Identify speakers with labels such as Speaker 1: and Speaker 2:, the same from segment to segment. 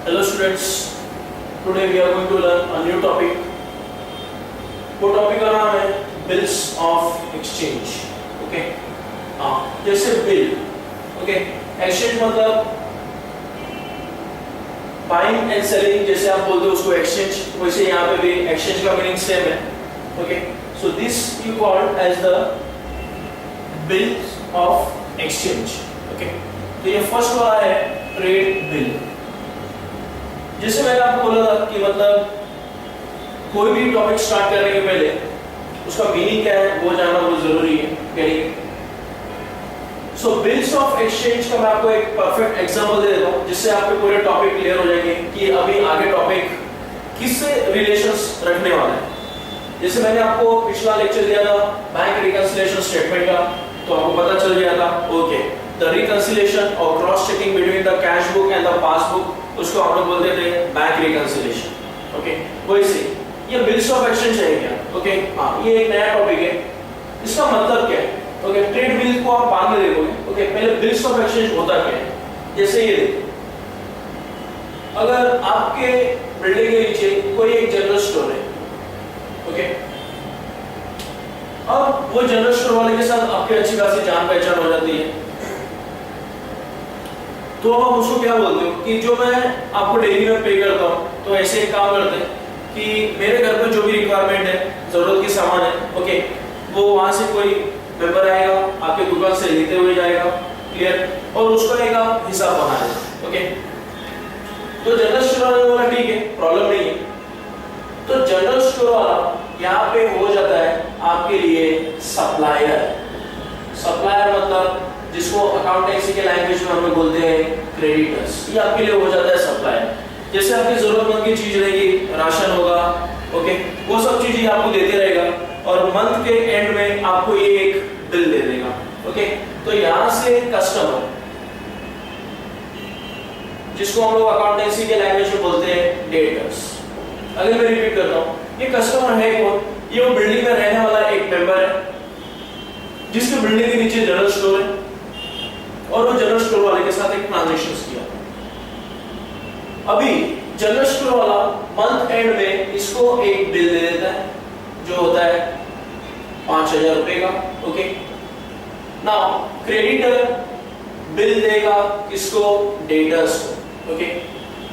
Speaker 1: Hello students, today we are going to learn a new topic. वो topic का नाम है बिल्स ऑफ एक्सचेंज. ओके, जैसे bill. Okay, exchange मतलब buying and selling, जैसे आप बोलते हो उसको एक्सचेंज, वैसे यहाँ पे भी एक्सचेंज का मीनिंग सेम है. Okay, so this you called as the bills of exchange. Okay, तो ये फर्स्ट वाला है ट्रेड बिल. जैसे मैंने आपको बोला था कि मतलब कोई भी टॉपिक स्टार्ट करने के पहले उसका मीनिंग क्या है वो जानना बहुत जरूरी है. करिए, सो बिल्स ऑफ एक्सचेंज का मैं आपको एक परफेक्ट एग्जांपल दे देता हूं जिससे आपके पूरे टॉपिक क्लियर हो जाएंगे कि अभी आगे टॉपिक किससे रिलेशंस रखने वाला है. जैसे मैंने आपको पिछला लेक्चर दिया था बैंक रिकंसिलिएशन स्टेटमेंट का, तो आपको पता चल गया था. ओके, द रिकंसिलिएशन और cross checking between the cash book and the passbook, उसको हम लोग बोलते थे बैंक रिकंसिलिएशन. ओके, वैसे ये बिल्स ऑफ एक्सचेंज है क्या? ओके, हाँ, ये एक नया टॉपिक है. इसका मतलब क्या है? ओके, ट्रेड बिल को आप बाद में देखोगे. ओके, पहले बिल्स ऑफ एक्सचेंज होता क्या है? जैसे ये देखो, अगर आपके बिल्डिंग के नीचे कोई एक जनरल स्टोर है. ओके, अब वो जनरल स्टोर वाले के साथ आपकी अच्छी खासी जान पहचान हो जाती है, तो अब आप उसको क्या बोलते हो कि जो मैं आपको डेली में पे करता हूँ, तो ऐसे एक काम करते हैं कि मेरे घर पे जो भी रिक्वायरमेंट है, जरूरत की सामान है, ओके, वो वहां से कोई मेंबर आएगा, आपके दुकान से लेते हुए जाएगा. क्लियर? और उसका एक आप हिसाब बना लें. ओके, तो जनरल स्टोर वाला बोला ठीक है, प्रॉब्लम नहीं है. तो जनरल स्टोर वाला यहाँ पे हो जाता है आपके लिए सप्लायर. सप्लायर मतलब जिसको अकाउंटेंसी के लैंग्वेज में हम लोग बोलते हैं क्रेडिटर्स. ये आपके लिए हो जाता है सप्लायर. जैसे आपकी जरूरतमंद की चीज रहेगी, राशन होगा, ओके, वो सब चीजें आपको देते रहेगा और मंथ के एंड में आपको ये एक बिल दे देगा. ओके, तो यहां से कस्टमर, जिसको हम लोग अकाउंटेंसी के लैंग्वेज में बोलते हैं डेटर्स. अगर मैं रिपीट करता हूं, ये कस्टमर है कौन? ये वो बिल्डिंग में रहने वाला एक मेंबर है जिसके बिल्डिंग के नीचे जनरल स्टोर है और वो जनरल स्टोर वाले के साथ एक ट्रांजैक्शन किया. अभी जनरल स्टोर वाला मंथ एंड में इसको एक बिल दे देता है जो होता है 5,000 रुपए का. ओके, नाउ क्रेडिटर बिल देगा किसको? डेटर्स को. ओके,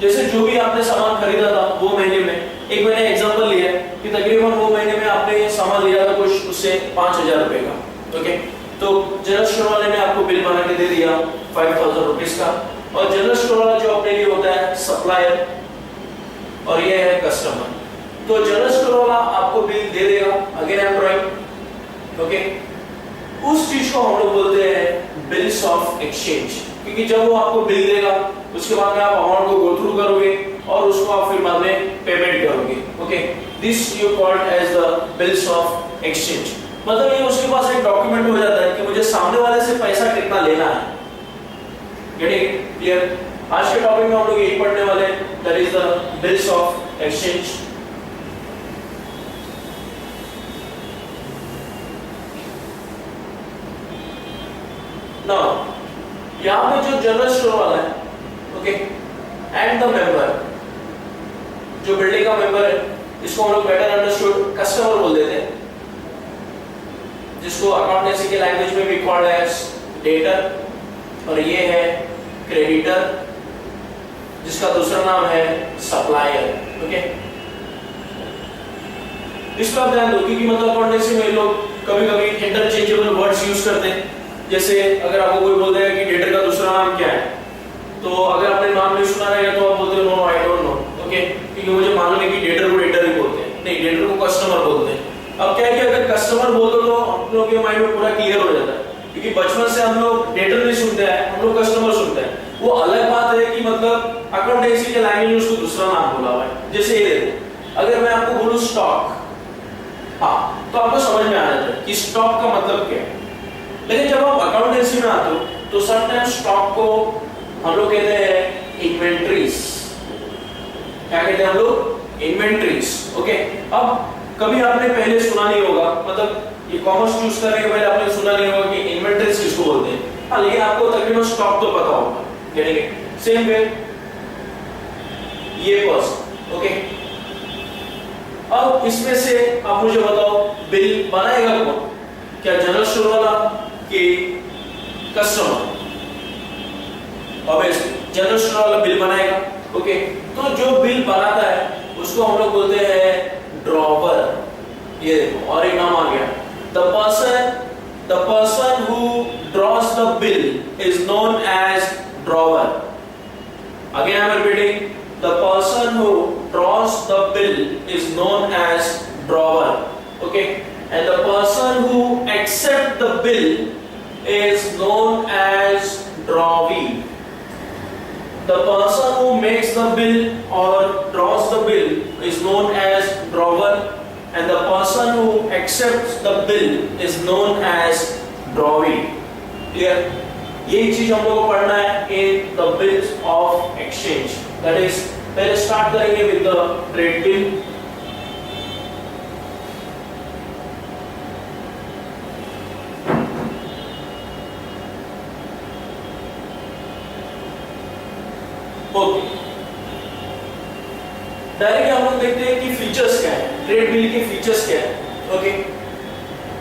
Speaker 1: जैसे जो भी आपने सामान खरीदा था वो महीने में, एक मैंने एग्जांपल लिया कि तकरीबन वो महीने में आपने सामान लिया था कुछ उससे 5,000 रुपए का. ओके, तो जनरल स्टोर वाले ने आपको बिल बना के दे दिया 5,000 रुपीस का, और जनरल स्टोर वाला जो अपने लिए होता है सप्लायर और ये है कस्टमर. तो जनरल स्टोर वाला आपको बिल दे देगा. Again I M right. Okay, उस चीज को हम लोग बोलते हैं बिल्स ऑफ एक्सचेंज, क्योंकि जब वो आपको बिल देगा उसके बाद में आप अमाउंट को गो थ्रू करोगे और उसको आप फिर बाद में पेमेंट करोगे. Okay, this you called as the bills of exchange. मतलब ये उसके पास एक डॉक्यूमेंट हो जाता है कि मुझे सामने वाले से पैसा कितना लेना है. Getting clear? आज के टॉपिक में हम लोग यही पढ़ने वाले हैं, that is the bills of exchange. Now यहां पे जो जनरल स्टोर वाला है, ओके, एंड द मेंबर, जो बिल्डिंग का मेंबर है, इसको हम लोग बेटर अंडरस्टूड कस्टमर बोल देते हैं, जिसको अकाउंटेंसी के लैंग्वेज में भी कॉल्ड एज डेटर, और ये है क्रेडिटर जिसका दूसरा नाम है सप्लायर. ओके, इसका आप ध्यान दो क्योंकि मतलब अकाउंटेंसी में लोग कभी-कभी इंटरचेंजेबल वर्ड्स यूज करते हैं. जैसे अगर आपको कोई बोल देगा कि डेटर का दूसरा नाम क्या है, तो अगर आपने नाम नहीं सुना रहेगा तो आप बोलते हो no I don't know. Okay, क्योंकि मुझे मालूम है कि डेटर को डेटर ही बोलते हैं. नहीं, डेटर को कस्टमर बोलते हैं. अब क्या है कि अगर कस्टमर बोल दो तो हम लोग के माइंड में पूरा क्लियर हो जाता है, क्योंकि बचपन से हम लोग डेटर नहीं सुनते हैं, हम लोग कस्टमर सुनते हैं. वो अलग बात है कि मतलब अकाउंटेंसी के लैंग्वेज में उसको दूसरा नाम बोला हुआ है. जैसे ये देखो, अगर मैं आपको बोलूं स्टॉक, हाँ, तो आपको समझ में आ जाता है कि स्टॉक का मतलब क्या है. लेकिन जब आप अकाउंटेंसी में आते हो तो समटाइम्स स्टॉक को हम लोग कहते हैं इन्वेंटरीज. क्या कहते हैं हम लोग? इन्वेंटरीज. ओके, अब कभी आपने पहले सुना नहीं होगा, मतलब ये कॉमर्स चूज करने के पहले आपने सुना नहीं होगा कि इन्वेंटरीज किसको बोलते हैं. हाँ, लेकिन आपको तकरीबन स्टॉक तो पता होगा. सेम वे ये पर्सन। ओके, अब इसमें से आप मुझे बताओ बिल बनाएगा कौन? क्या जनरल स्टोर वाला कि कस्टमर? ऑब्वियसली जनरल स्टोर वाला बिल बनाएगा। ओके, तो जो बिल बनाता है उसको हम लोग बोलते हैं ड्रॉवर। ये देखो और एक नाम आ गया, the person who draws the bill is known as drawer. Again I am repeating, the person who draws the bill is known as drawer. Okay, and the person who accepts the bill is known as drawee. The person who makes the bill or draws the bill is known as drawer, and the person who accepts the bill is known as drawee. Clear? ये चीज हम लोगों को पढ़ना है in the bills of exchange. That is, पहले start करेंगे with the trade bill. Okay, directly हम लोग देखते हैं कि फीचर्स क्या है, ट्रेड बिल के फीचर्स क्या है। ओके,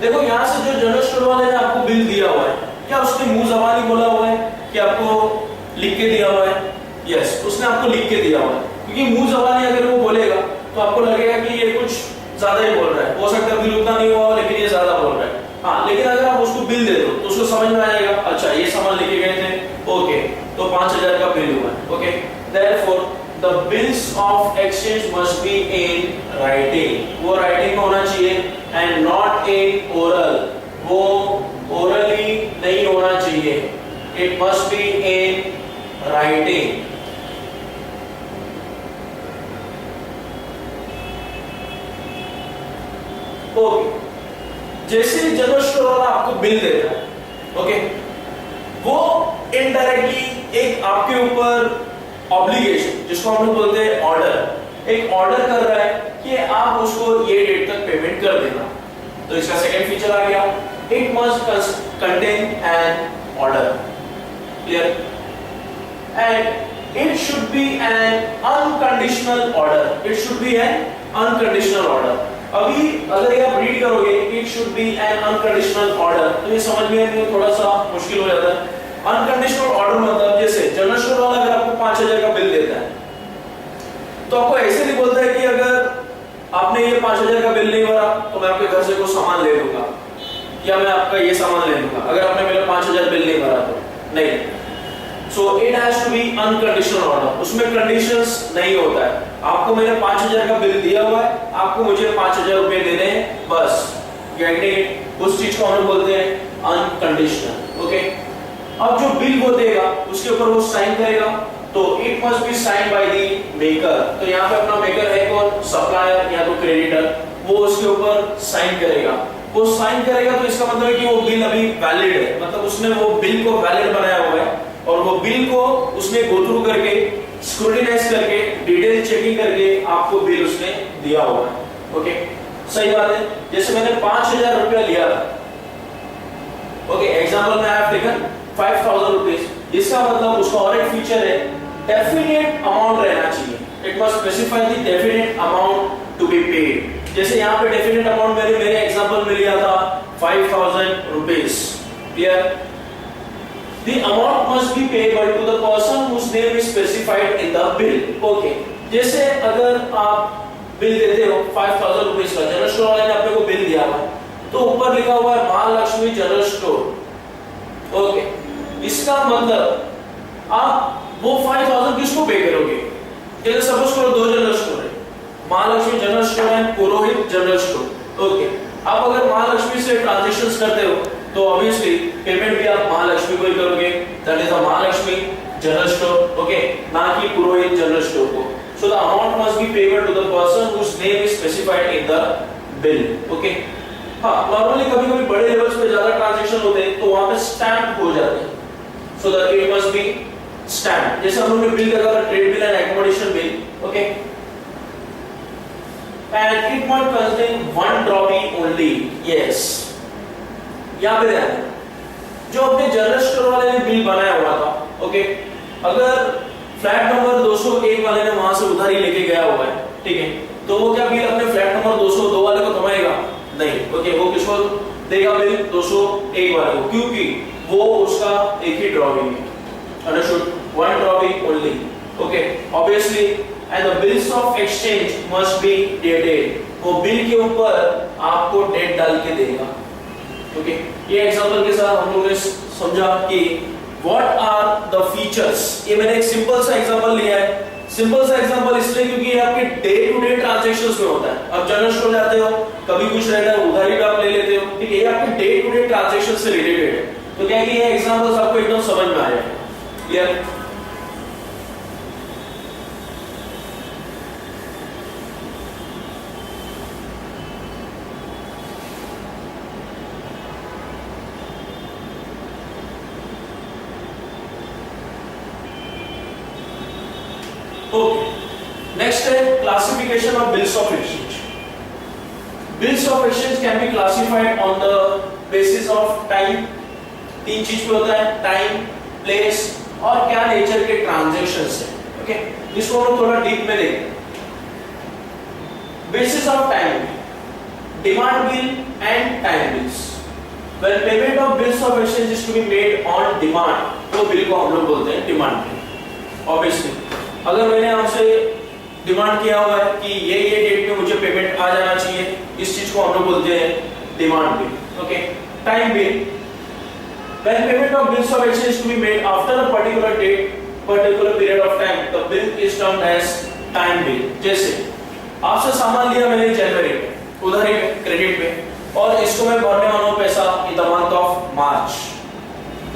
Speaker 1: देखो यहां से जो जनरल स्टोर वाले ने आपको बिल दिया हुआ है, क्या उसने मुंह ज़बानी बोला हुआ है कि आपको लिख के दिया हुआ है? यस, उसने आपको लिख के दिया हुआ है, क्योंकि मुंह ज़बानी अगर वो बोलेगा तो आपको लगेगा कि ये कुछ ज्यादा ही बोल रहा है, हो सकता है बिल उतना नहीं हुआ लेकिन ये ज्यादा बोल रहा है। हाँ, लेकिन अगर आप उसको बिल दे दो तो उसको समझ में आएगा, अच्छा ये सामान लेके गए थे, ओके तो 5000 का बिल हुआ है। Okay, therefore the bills of exchange must be in writing, वो राइटिंग में होना चाहिए एंड नॉट इन ओरल, वो ओरली नहीं होना चाहिए, it must be in writing. Okay, जैसे जनरल स्टोर वाला आपको बिल देता है, ओके, वो इनडायरेक्टली एक आपके ऊपर ऑब्लिगेशन, जिसको हम लोग बोलते हैं ऑर्डर, एक ऑर्डर कर रहा है कि आप उसको ये डेट तक पेमेंट कर देना। तो इसका सेकंड फीचर आ गया, it must contain an order. Clear? And it should be an unconditional order, it should be an unconditional order. अभी अगर ये आप रीड करोगे it should be an unconditional order, तो ये समझ में थोड़ा सा मुश्किल हो जाता है। अनकंडीशनल ऑर्डर मतलब जैसे जनरल स्टोर वाला अगर आपको 5000 का बिल देता है तो आपको ऐसे नहीं बोलता है कि अगर आपने ये 5000 का बिल नहीं भरा तो मैं आपके घर से कोई सामान ले लूंगा या मैं आपका ये सामान ले लूंगा, अगर आपने मेरा 5000 बिल नहीं भरा तो नहीं। So it has to be unconditional order, उसमें कंडीशंस नहीं होता है। आपको मैंने 5000 का बिल दिया हुआ है, आपको मुझे 5000 रुपए देने हैं बस, गेटिंग, उस चीज को हम बोलते हैं अनकंडीशनल। ओके, अब जो बिल वो देगा उसके ऊपर वो साइन करेगा, तो it must be sign by the maker. तो यहाँ पे अपना मेकर है कौन? सप्लायर या तो क्रेडिटर, वो उसके ऊपर साइन करेगा। वो साइन करेगा तो इसका मतलब है कि वो बिल अभी वैलिड है, मतलब उसने वो बिल को वैलिड बनाया हुआ है और वो बिल को उसने गो थ्रू करके, स्क्रूटिनाइज करके, डिटेल चेकिंग करके आपको बिल उसने दिया हुआ है। ओके, सही बात है। जैसे मैंने 5000 रुपया लिया था, ओके, एग्जांपल में आई हैव टेकन 5000 रुपीस, इसका मतलब उसका और एक फीचर है डेफिनेट अमाउंट रहना चाहिए, it must specify the definite amount to be paid. जैसे यहाँ पे डेफिनेट अमाउंट मेरे एग्जांपल में लिया था 5000 rupees. Clear? The amount must be payable to the person whose name is specified in the bill. Okay. जैसे अगर आप बिल देते हो 5000 रुपीस का, जनरल स्टोर वाले ने आपको बिल दिया हुआ है, तो ऊपर लिखा हुआ है महालक्ष्मी जनरल स्टोर। ओके, इसका मतलब आप वो 5000 किसको पे करोगे? जैसे सपोज करो 2 जनरल स्टोर है, Mahalakshmi general store and Purohit general store. Okay, आप अगर महालक्ष्मी से ट्रांजैक्शंस करते हो तो ऑब्वियसली पेमेंट भी आप महालक्ष्मी को ही करोगे, that is the Mahalakshmi general store. Okay, ना कि पुरोहित जनरल स्टोर को। So the amount must be payable to the person whose name is specified in the bill. Okay, हाँ, नॉर्मली कभी-कभी बड़े लेवल्स पे ज्यादा ट्रांजैक्शन होते हैं तो वहां पे स्टैम्प हो जाते हैं, so that it must B stamp. जैसे हम लोग ने बिल देखा था trade bill and accommodation bill. Okay, and it might contain one drawee only. Yes, यहाँ पे ध्यान, जो अपने जनरल स्टोर वाले ने बिल बनाया हुआ था, ओके, अगर फ्लैट नंबर 201 वाले ने वहां से उधारी लेके गया हुआ है, ठीक है, तो वो क्या बिल अपने फ्लैट नंबर 202 वाले को थमाएगा? नहीं, ओके, वो किसको देगा बिल? 201 वाले को, क्योंकि वो उसका एक ही ड्रॉइंग है, understood, one drawing only, okay, obviously, and the bills of exchange must be dated, वो बिल के ऊपर आपको डेट डाल के देगा, ओके। ये एग्जांपल के साथ हम लोगों ने समझा कि व्हाट आर द फीचर्स। ये मैंने एक सिंपल सा एग्जांपल लिया है, सिंपल सा एग्जांपल इसलिए क्योंकि ये आपके डे टू डे ट्रांजैक्शंस में होता है। आप जनरल स्टोर जाते हो, कभी कुछ रहता है, उधारी पे आप ले लेते हो, ठीक है, ये आपके डे टू डे ट्रांजैक्शन से रिलेटेड है, तो क्या है कि ये एग्जांपल्स आपको एकदम समझ में आ जाएगा, क्लियर? Okay. Next है classification of bills of exchange. Bills of exchange can be classified on the basis of time. तीन चीज पे होता है, टाइम, प्लेस और क्या नेचर के ट्रांजैक्शंस है, ओके। इसको हम थोड़ा डीप में देखें। Basis of time, demand bill and time bills. When payment of bills of exchange is to be made on demand, तो बिल को हम लोग बोलते हैं डिमांड बिल। ऑब्वियसली अगर मैंने आपसे डिमांड किया हुआ है कि ये डेट में मुझे पेमेंट आ जाना चाहिए, इस चीज को हम लोग बोलते हैं demand bill, okay. Time bill, when payment of bills of exchange to be made after a particular date, particular period of time, the bill is termed as time bill। जैसे आपसे सामान लिया मैंने जनवरी में, उधारी पे, क्रेडिट पे, और इसको मैं भरने वाला हूं पैसा in the month of March,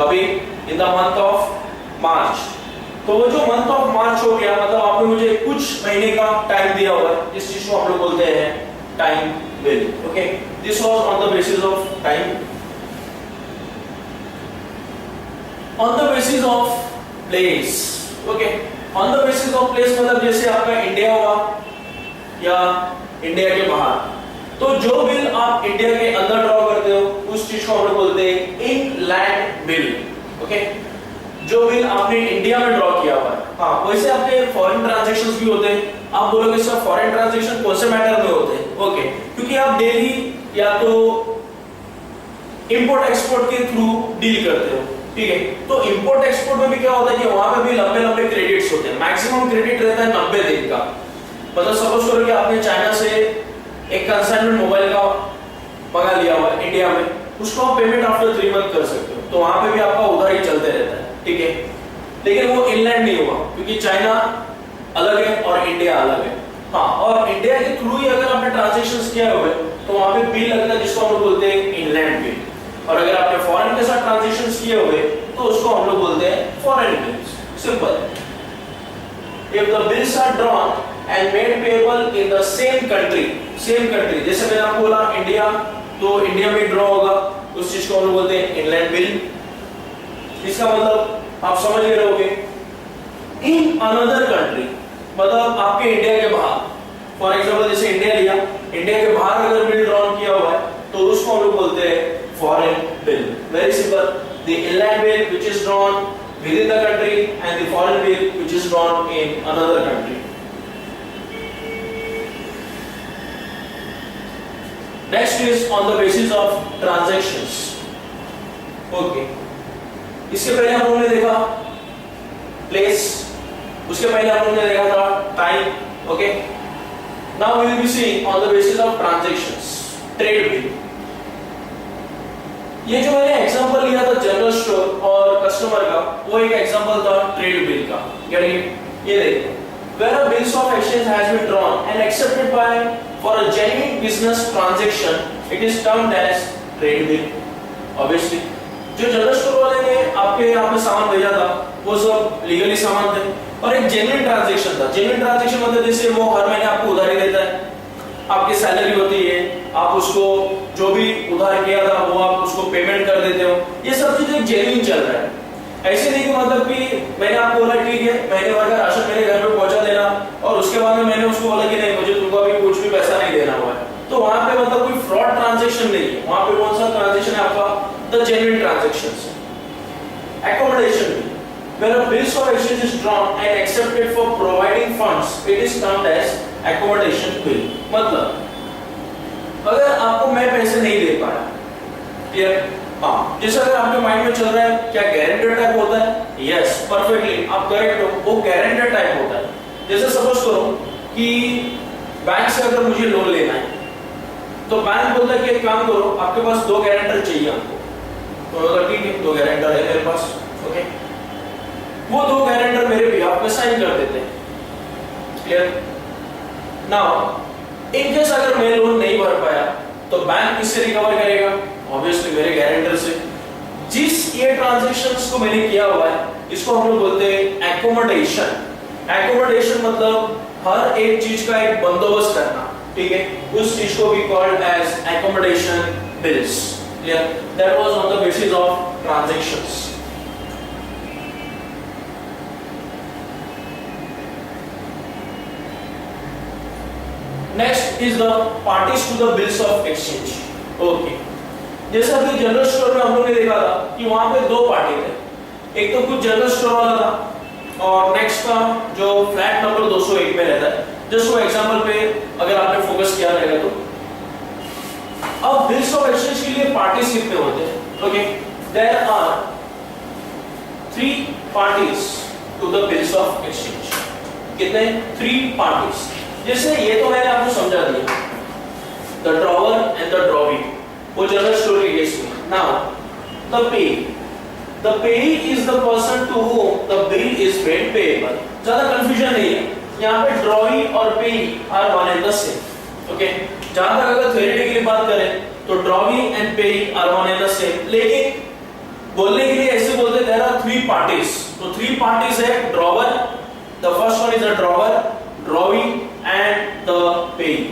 Speaker 1: कभी in the month of March, तो वो जो मंथ ऑफ मार्च हो गया, मतलब आपने मुझे कुछ महीने का टाइम दिया हुआ है, इस चीज को हम लोग बोलते हैं time bill, okay. This was on the basis of time. On the basis of place, okay, on the basis of place मतलब जैसे आपका इंडिया हुआ या इंडिया के बाहर, तो जो बिल आप इंडिया के अंदर ड्रॉ करते हो उस चीज को हम लोग बोलते हैं इनलैंड बिल, ओके। जो बिल आपने इंडिया में ड्रॉ किया हुआ है, हाँ, वैसे आपके फॉरेन ट्रांजैक्शंस भी होते हैं। आप बोलोगे सर फॉरेन ट्रांजैक्शन कौन से मैटर में होते हैं? ओके, क्योंकि आप डेली या तो इंपोर्ट एक्सपोर्ट के थ्रू डील करते हो, ठीक है। तो इंपोर्ट एक्सपोर्ट में भी क्या होता है कि वहां पे भी लंबे लंबे क्रेडिट्स होते हैं, मैक्सिमम क्रेडिट रहता है 90 दिन का। मतलब सपोज करो कि आपने चाइना से एक कंसाइनमेंट मोबाइल का मंगा लिया हुआ है इंडिया में, उसको आप पेमेंट आफ्टर 3 मंथ कर सकते हो, तो वहां पे भी आपका उधारी चलते रहता है, ठीक है। लेकिन वो इनलैंड नहीं हुआ क्योंकि चाइना अलग है और इंडिया अलग है, हाँ, और इंडिया के थ्रू ही अगर आपने ट्रांजैक्शंस किया हुआ है तो वहां पे बिल लगता है जिसको हम लोग बोलते हैं इनलैंड बिल, और अगर आपने फॉरेन के साथ ट्रांजैक्शंस किए हुए तो उसको हम लोग बोलते हैं foreign bills. Simple. If the bills are drawn and made payable in the same country, जैसे मैंने आपको बोला इंडिया, तो इंडिया में ड्रॉ होगा, उस चीज को हम लोग बोलते हैं इनलैंड बिल। इसका मतलब आप समझ गए रहोगे। इन अनदर कंट्री मतलब आपके इंडिया के बाहर, फॉर एग्जांपल जैसे इंडिया लिया, इंडिया के बाहर अगर बिल ड्रॉन किया हुआ है तो उसको हम लोग बोलते हैं foreign bill. Very simple, the inland bill which is drawn with in the country and the foreign bill which is drawn in another country. Next is on the basis of transactions, okay. इसके पहले हम लोगों ने देखा place, उसके पहले हम लोगों ने देखा था time, okay. Now we will be seeing on the basis of transactions, trade bill. ये जो मैंने एग्जांपल लिया था जनरल स्टोर और कस्टमर का, वो एक एग्जांपल था ट्रेड बिल का। ये देखो, where a bills of exchange has been drawn and accepted by for a genuine business transaction, it is termed as trade bill। Obviously जो जनरल स्टोर वाले ने आपके यहाँ पे सामान भेजा था वो सब लीगली सामान थे, और एक जेन्युइन ट्रांजैक्शन था। जेन्युइन ट्रांजैक्शन मतलब जैसे वो हर महीने आपको उधारी देता है, आपकी सैलरी होती है, आप उसको जो भी उधार किया था वो आप उसको पेमेंट कर देते हो, ये सब चीज एक जेन्युइन चल रहा है। ऐसे नहीं कि मतलब कि मैंने आपको बोला ठीक है महीने भर का राशन मेरे घर पे पहुंचा देना, और उसके बाद में मैंने उसको बोला कि नहीं मुझे तुमको अभी कुछ भी पैसा नहीं देना हुआ है, तो वहां पे मतलब कोई फ्रॉड ट्रांजैक्शन नहीं है। वहां पे कौन सा ट्रांजैक्शन है आपका? The genuine transactions. एकोमोडेशन भी, When a bills of exchange is drawn and accepted for providing funds, it is termed as accommodation bill. मतलब अगर आपको मैं पैसे नहीं दे पाया, क्लियर? हाँ, जैसे अगर आपके माइंड में चल रहा है क्या गारंटर टाइप होता है? यस, परफेक्टली आप करेक्ट हो, वो गारंटर टाइप होता है। जैसे सपोज करो कि बैंक से अगर मुझे लोन लेना है तो बैंक बोलता है कि एक काम करो, आपके पास 2 गारंटर चाहिए आपको, तो अगर ठीक है 2 गारंटर है मेरे पास, ओके, वो 2 गारंटर मेरे बिहाफ पे साइन कर देते हैं, क्लियर? नाउ इन केस अगर मैं लोन नहीं भर पाया तो बैंक किससे रिकवर करेगा? ऑब्वियसली मेरे गारंटर से। जिस ये ट्रांजैक्शंस को मैंने किया हुआ है इसको हम लोग बोलते हैं एक्कोमोडेशन। एक्कोमोडेशन मतलब हर एक चीज का एक बंदोबस्त करना, ठीक है, उस चीज को भी called as accommodation bills, clear? That was on the basis of transactions. Next is the parties to the bills of exchange. Okay, जैसे अभी जनरल स्टोर में हम लोगों ने देखा था कि वहां पे 2 पार्टी थे, एक तो कुछ जनरल स्टोर वाला था और नेक्स्ट का जो फ्लैट नंबर 201 में रहता है। जस्ट वो एग्जांपल पे अगर आपने फोकस किया रहेगा तो अब बिल्स ऑफ एक्सचेंज के लिए पार्टीज कितने होते हैं? Okay, there are 3 parties to the bills of exchange. कितने? 3 पार्टीज। जैसे ये तो मैंने आपको समझा दिया, the drawer and the drawee, वो जनरल स्टोर के केस में। Now the pay, the payee is the person to whom the bill is made payable। ज्यादा कंफ्यूजन नहीं है, यहाँ पे ड्रॉवी और payee are one and the same, okay? जहां तक अगर थ्योरेटिकली बात करें तो drawee and payee are one and the same, लेकिन बोलने के लिए ऐसे बोलते there are 3 parties। तो 3 parties है drawer, the first one is the drawer, drawee and the payee।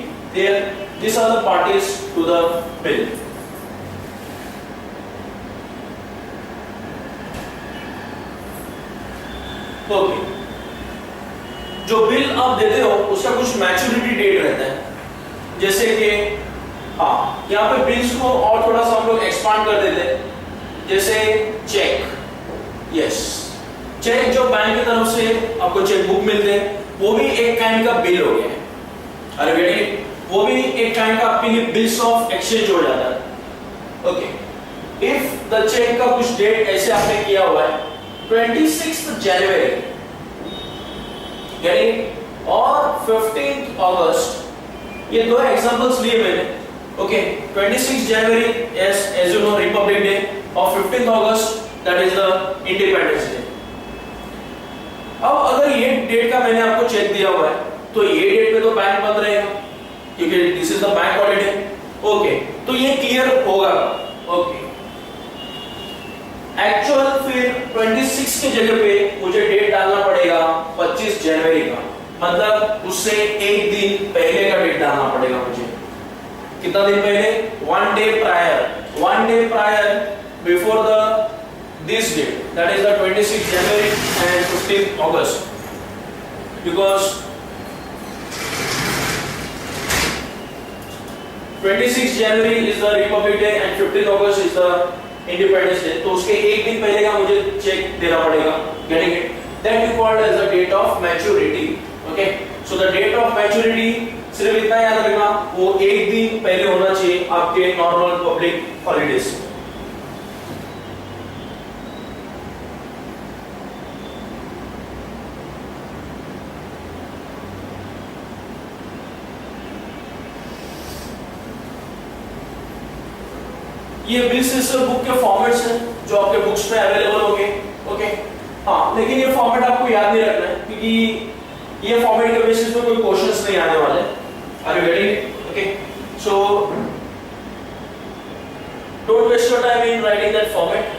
Speaker 1: These are the parties to the bill। Okay, जो bill आप देते हो उसका कुछ मैच्योरिटी डेट रहता है, जैसे कि हाँ यहाँ पे बिल्स को और थोड़ा सा हम लोग एक्सपांड कर देते हैं, जैसे चेक। यस, चेक जो बैंक की तरफ से आपको चेक बुक मिलते हैं वो भी एक काइंड का बिल हो गया है, अरे बेटे वो भी एक काइंड का आपके लिए बिल्स ऑफ एक्सचेंज हो जाता है। ओके, इफ द चेक का कुछ डेट ऐसे आपने किया हुआ है 26 जनवरी, और 15 अगस्त, ये 2 एग्जांपल्स लिए मैंने। ओके, 26 जनवरी as you know republic day और 15 अगस्त that is the independence day. अब अगर ये डेट का मैंने आपको चेक दिया हुआ है तो ये डेट पे तो बैंक बंद रहेगा क्योंकि this is the bank holiday. Okay, तो ये क्लियर होगा। ओके, एक्चुअल फिर 26 की जगह पे मुझे डेट डालना पड़ेगा 25 जनवरी का, मतलब उससे एक दिन पहले का डेट डालना पड़ेगा मुझे। कितना दिन पहले? 1 day prior before the this date, that is the 26 January and 15 August, because 26 January is the republic day and 15 August is the independence day, तो उसके एक दिन पहले का मुझे चेक देना पड़ेगा। Getting it? That is called as the date of maturity. Okay, so the date of maturity सिर्फ इतना याद रखना, वो एक दिन पहले होना चाहिए आपके नॉर्मल पब्लिक हॉलिडेज। ये बिल्स बुक के फॉर्मेट्स हैं जो आपके बुक्स में अवेलेबल होंगे। ओके, हाँ, लेकिन ये फॉर्मेट आपको याद नहीं रखना है क्योंकि ये फॉर्मेट के बेसिस पे कोई क्वेश्चंस नहीं आने वाले। Are you getting? Okay, so don't waste your time in writing that format.